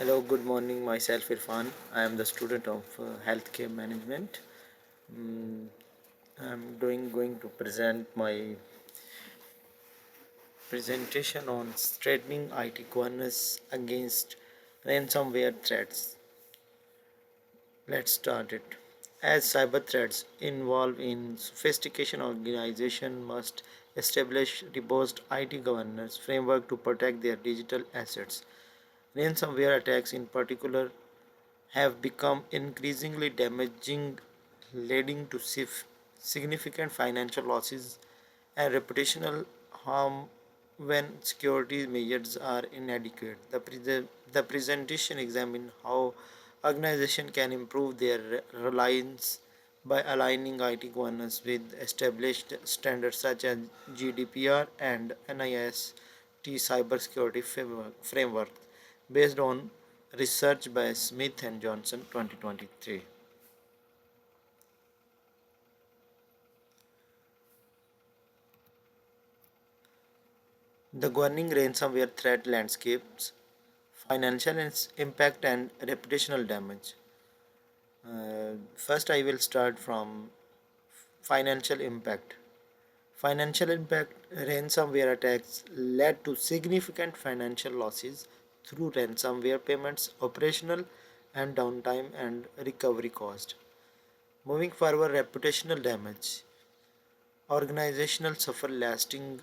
Hello, good morning. Myself Irfan. I am the student of healthcare management. Mm, I'm going to present my presentation on strengthening IT governance against ransomware threats. Let's start it. As cyber threats involve in sophistication, organization must establish robust IT governance framework to protect their digital assets. Ransomware attacks in particular have become increasingly damaging, leading to significant financial losses and reputational harm when security measures are inadequate. The presentation examines how organizations can improve their reliance by aligning IT governance with established standards such as GDPR and NIST cybersecurity framework based on research by Smith and Johnson 2023. The governing ransomware threat landscapes, financial impact and reputational damage. First, I will start from financial impact. Financial impact ransomware attacks led to significant financial losses through ransomware payments, operational and downtime, and recovery cost. Moving forward, reputational damage. Organizational suffer lasting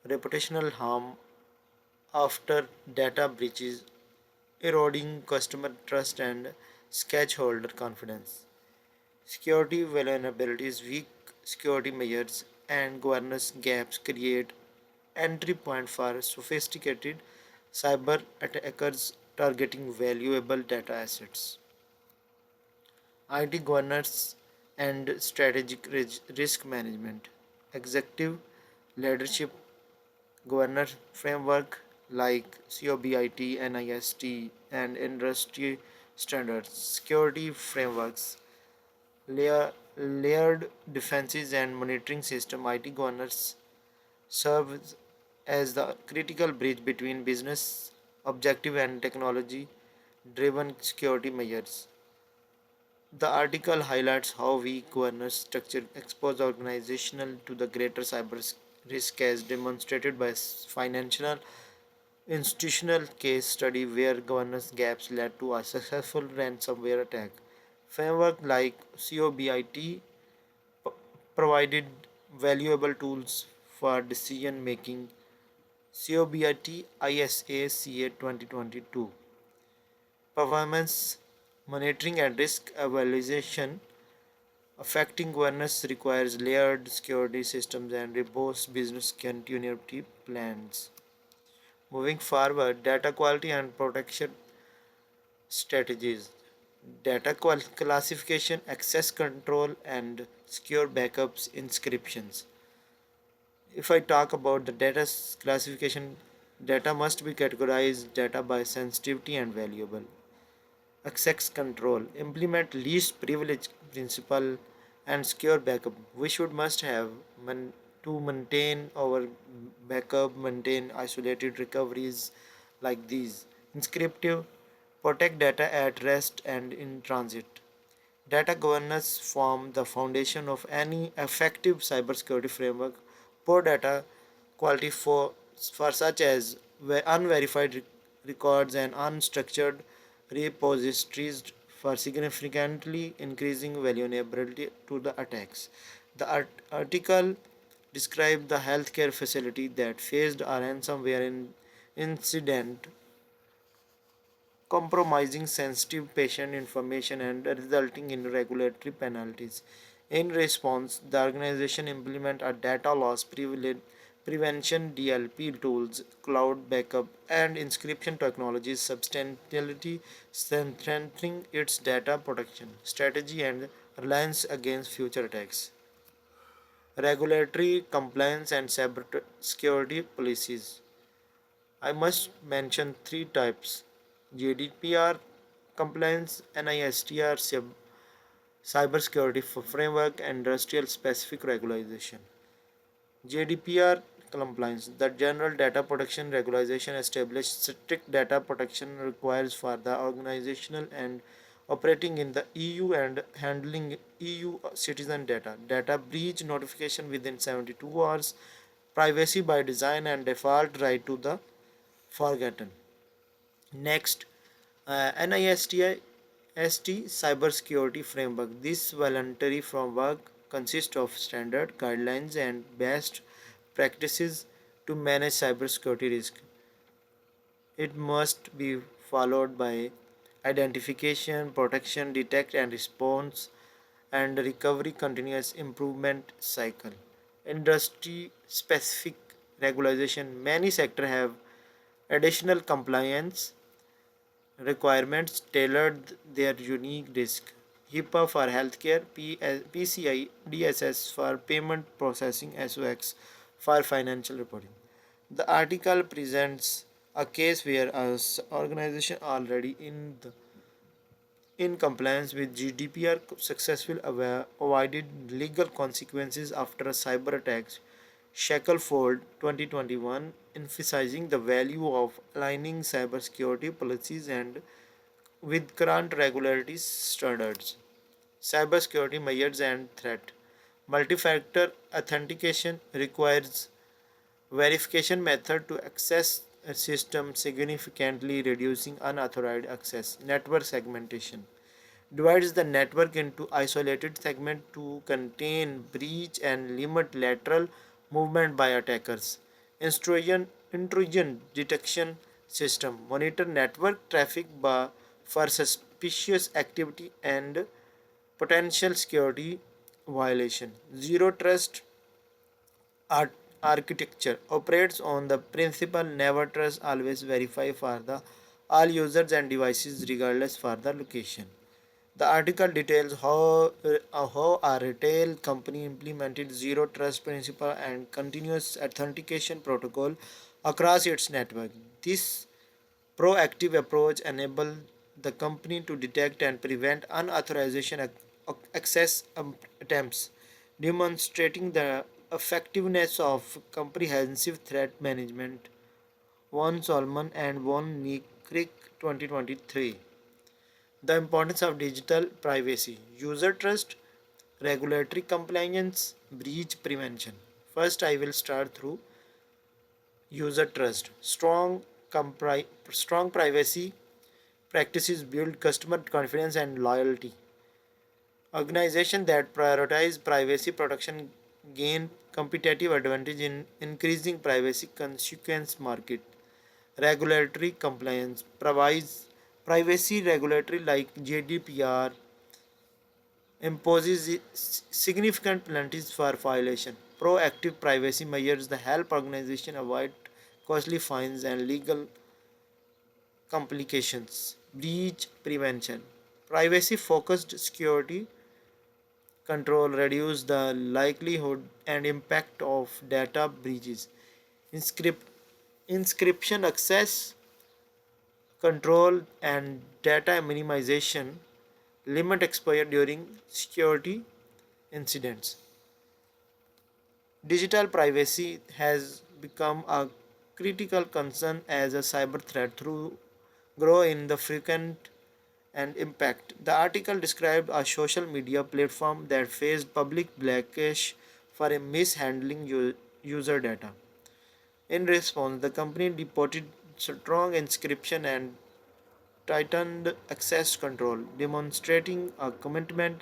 reputational harm after data breaches, eroding customer trust and stakeholder confidence. Security vulnerabilities, weak security measures, and governance gaps create entry point for sophisticated cyber attackers targeting valuable data assets. IT governance and strategic risk management. Executive leadership governance framework like COBIT, NIST, and industry standards, security frameworks, layered defenses, and monitoring system. IT governance serves as the critical bridge between business objective and technology driven security measures. The article highlights how weak governance structure expose organizational to the greater cyber risk as demonstrated by financial institutional case study where governance gaps led to a successful ransomware attack. Framework like COBIT provided valuable tools for decision making. COBIT ISA CA 2022 performance monitoring and risk evaluation affecting governance requires layered security systems and robust business continuity plans. Moving forward, data quality and protection strategies. Data classification, access control, and secure backups inscriptions. If I talk about the classification, data must be categorized data by sensitivity and valuable. Access control, implement least privilege principle and secure backup. We should must have to maintain our backup, maintain isolated recoveries like these. Inscriptive, protect data at rest and in transit. Data governance form the foundation of any effective cybersecurity framework. Poor data quality for such as unverified records and unstructured repositories for significantly increasing vulnerability to the attacks. The article described the healthcare facility that faced a ransomware incident compromising sensitive patient information and resulting in regulatory penalties. In response, the organization implemented a data loss prevention DLP tools, cloud backup, and encryption technologies, substantially strengthening its data protection strategy and reliance against future attacks. Regulatory compliance and cyber security policies. I must mention three types: GDPR compliance, NISTR cybersecurity framework, and industrial specific regulation. GDPR compliance. The General Data Protection Regulation established strict data protection requires for the organizational and operating in the EU and handling EU citizen data. Data breach notification within 72 hours, privacy by design and default right to the forgotten. Next, NIST Cybersecurity Framework. This voluntary framework consists of standard guidelines and best practices to manage cybersecurity risk. It must be followed by identification, protection, detect and response, and recovery continuous improvement cycle. Industry specific regulation. Many sectors have additional compliance requirements tailored their unique risk. HIPAA for healthcare, PCI DSS for payment processing, SOX for financial reporting. The article presents a case where an organization already in compliance with GDPR successfully avoided legal consequences after a cyber attack. Shackelford 2021 emphasizing the value of aligning cybersecurity policies and with current regulatory standards. Cybersecurity measures and threat. Multi-factor authentication requires verification method to access a system, significantly reducing unauthorized access. Network segmentation divides the network into isolated segments to contain breach and limit lateral movement by attackers. Intrusion detection system monitor network traffic for suspicious activity and potential security violation. Zero trust art- architecture operates on the principle never trust, always verify for the all users and devices regardless for the location. The article details how a retail company implemented zero trust principle and continuous authentication protocol across its network. This proactive approach enables the company to detect and prevent unauthorized access attempts, demonstrating the effectiveness of comprehensive threat management. Von Solomon and Von Crick 2023. The importance of digital privacy, user trust, regulatory compliance, breach prevention. First, I will start through user trust. Strong privacy practices build customer confidence and loyalty. Organizations that prioritize privacy protection gain competitive advantage in increasing privacy consequence market. Regulatory compliance provides privacy regulatory like GDPR imposes significant penalties for violation. Proactive privacy measures the help organization avoid costly fines and legal complications. Breach prevention. Privacy focused security control reduce the likelihood and impact of data breaches. Inscript, inscription access control and data minimization limit exposure during security incidents. Digital privacy has become a critical concern as a cyber threat through grow in the frequent and impact. The article described a social media platform that faced public backlash for a mishandling user data. In response, the company deployed strong encryption and tightened access control, demonstrating a commitment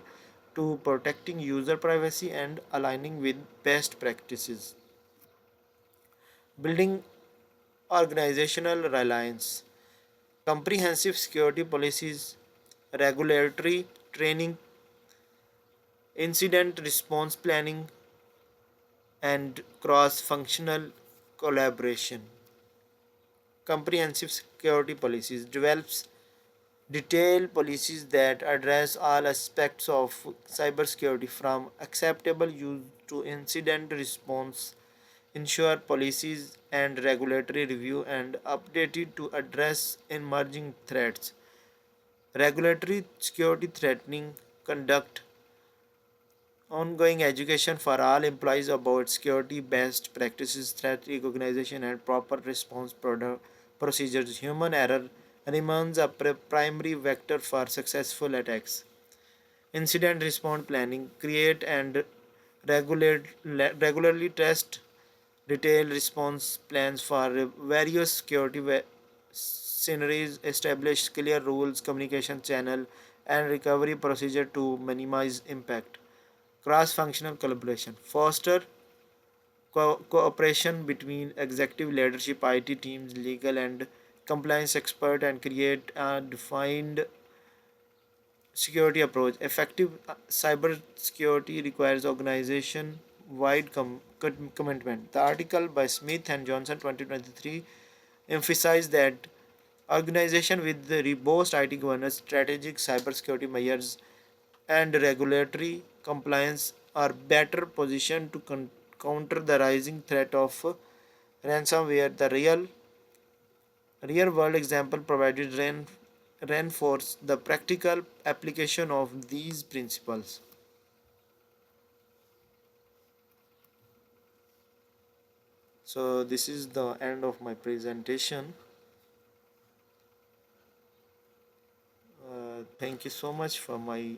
to protecting user privacy and aligning with best practices. Building organizational reliance, comprehensive security policies, regulatory training, incident response planning, and cross functional collaboration. Comprehensive security policies develops detailed policies that address all aspects of cybersecurity from acceptable use to incident response, ensure policies and regulatory review and updated to address emerging threats. Regulatory security threatening conduct ongoing education for all employees about security best practices, threat recognition, and proper response procedures. Human error remains a primary vector for successful attacks. Incident response planning: create and regularly test detailed response plans for various security scenarios, establish clear rules, communication channel, and recovery procedure to minimize impact. Cross functional collaboration: foster cooperation between executive leadership, IT teams, legal and compliance expert, and create a defined security approach. Effective cyber security requires organization wide commitment. The article by Smith and Johnson 2023 emphasized that organization with the robust IT governance, strategic cybersecurity measures, and regulatory compliance are better positioned to counter the rising threat of ransomware. The real world example provided reinforce the practical application of these principles. So this is the end of my presentation. Thank you so much for my